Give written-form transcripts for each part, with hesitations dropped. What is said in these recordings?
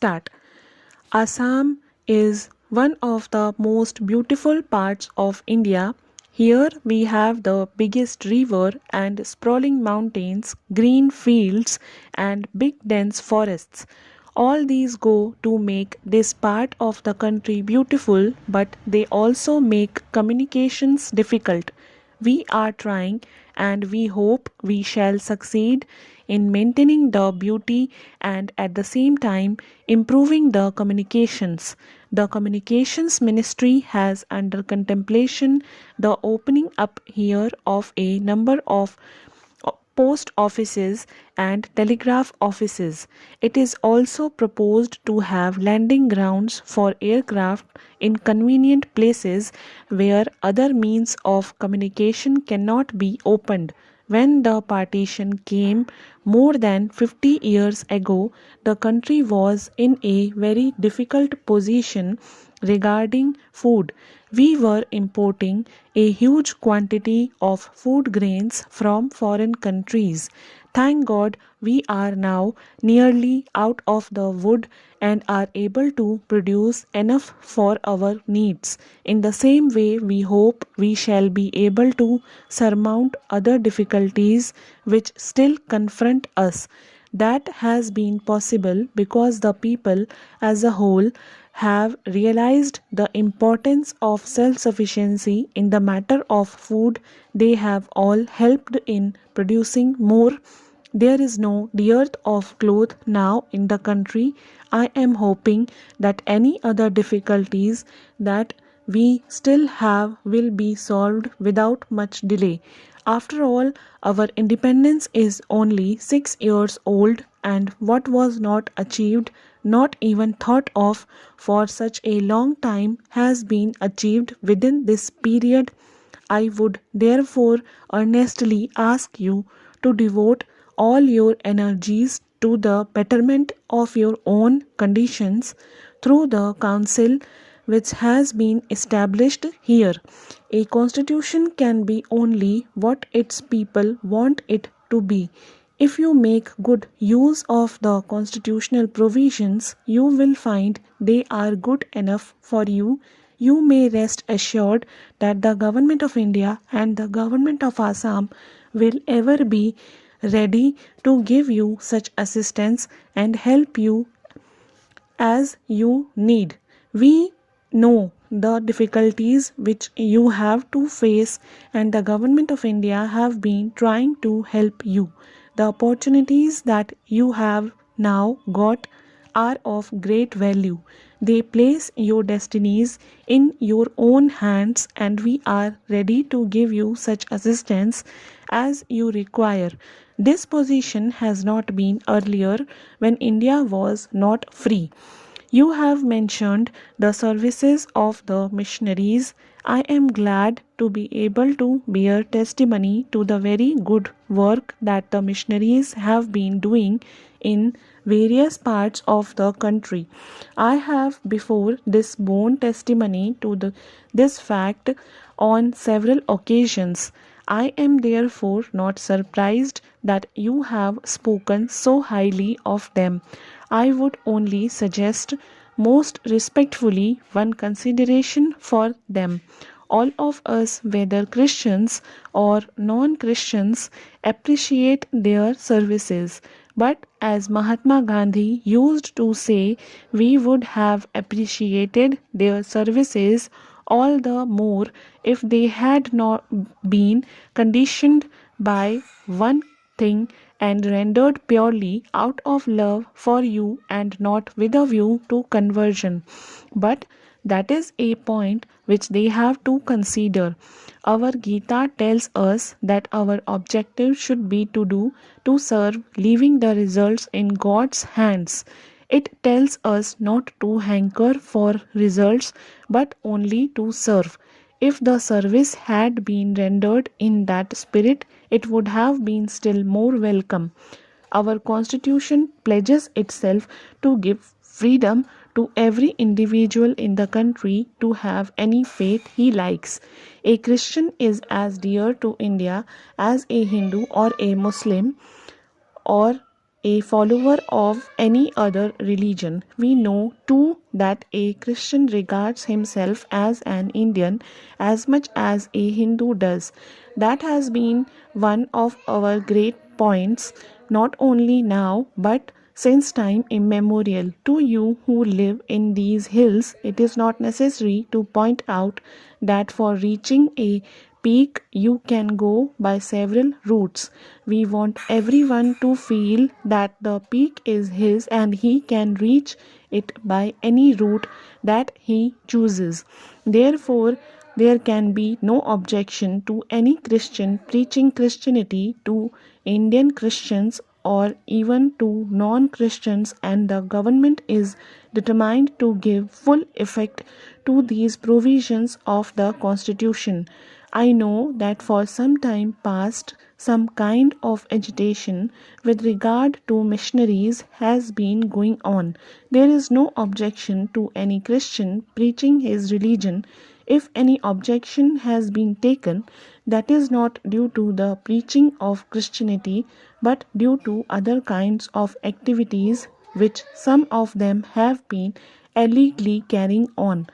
start. Assam is one of the most beautiful parts of India. Here we have the biggest river and sprawling mountains, green fields, and big dense forests. All these go to make this part of the country beautiful, but they also make communications difficult. We are trying and we hope we shall succeed in maintaining the beauty and at the same time improving the communications. The Communications Ministry has under contemplation the opening up here of a number of post offices and telegraph offices. It is also proposed to have landing grounds for aircraft in convenient places where other means of communication cannot be opened. When the partition came more than 50 years ago, the country was in a very difficult position regarding food. We were importing a huge quantity of food grains from foreign countries. Thank God we are now nearly out of the wood and are able to produce enough for our needs. In the same way, we hope we shall be able to surmount other difficulties which still confront us. That has been possible because the people as a whole have realized the importance of self sufficiency in the matter of food. They have all helped in producing more. There is no dearth of cloth now in the country. I am hoping that any other difficulties that we still have will be solved without much delay. After all, our independence is only 6 years old, and what was not achieved, not even thought of for such a long time, has been achieved within this period. I would therefore earnestly ask you to devote all your energies to the betterment of your own conditions through the council which has been established here. A constitution can be only what its people want it to be. If you make good use of the constitutional provisions, you will find they are good enough for you. You may rest assured that the Government of India and the Government of Assam will ever be ready to give you such assistance and help you as you need. We know the difficulties which you have to face, and the Government of India have been trying to help you. The opportunities that you have now got are of great value. They place your destinies in your own hands, and we are ready to give you such assistance as you require. This position has not been earlier when India was not free. You have mentioned the services of the missionaries. I am glad to be able to bear testimony to the very good work that the missionaries have been doing in various parts of the country. I have before this borne testimony to this fact on several occasions. I am therefore not surprised that you have spoken so highly of them. I would only suggest most respectfully one consideration for them. All of us, whether Christians or non Christians, appreciate their services. But as Mahatma Gandhi used to say, we would have appreciated their services all the more if they had not been conditioned by one thing and rendered purely out of love for you and not with a view to conversion. But that is a point which they have to consider. Our Gita tells us that our objective should be to serve, leaving the results in God's hands. It tells us not to hanker for results but only to serve. If the service had been rendered in that spirit, it would have been still more welcome. Our Constitution pledges itself to give freedom to every individual in the country to have any faith he likes. A Christian is as dear to India as a Hindu or a Muslim or a follower of any other religion. We know too that a Christian regards himself as an Indian as much as a Hindu does. That has been one of our great points, not only now but since time immemorial. To you who live in these hills, it is not necessary to point out that for reaching a peak you can go by several routes. We want everyone to feel that the peak is his and he can reach it by any route that he chooses. Therefore, there can be no objection to any Christian preaching Christianity to Indian Christians or even to non Christians, and the government is determined to give full effect to these provisions of the Constitution. I know that for some time past, some kind of agitation with regard to missionaries has been going on. There is no objection to any Christian preaching his religion. If any objection has been taken, that is not due to the preaching of Christianity but due to other kinds of activities which some of them have been illegally carrying on.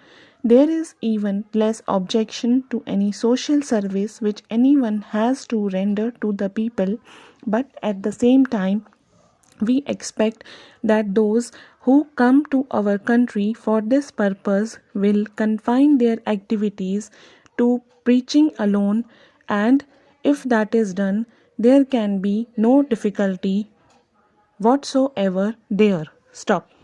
There is even less objection to any social service which anyone has to render to the people, but at the same time, we expect that those who come to our country for this purpose will confine their activities to preaching alone, and if that is done, there can be no difficulty whatsoever there. Stop.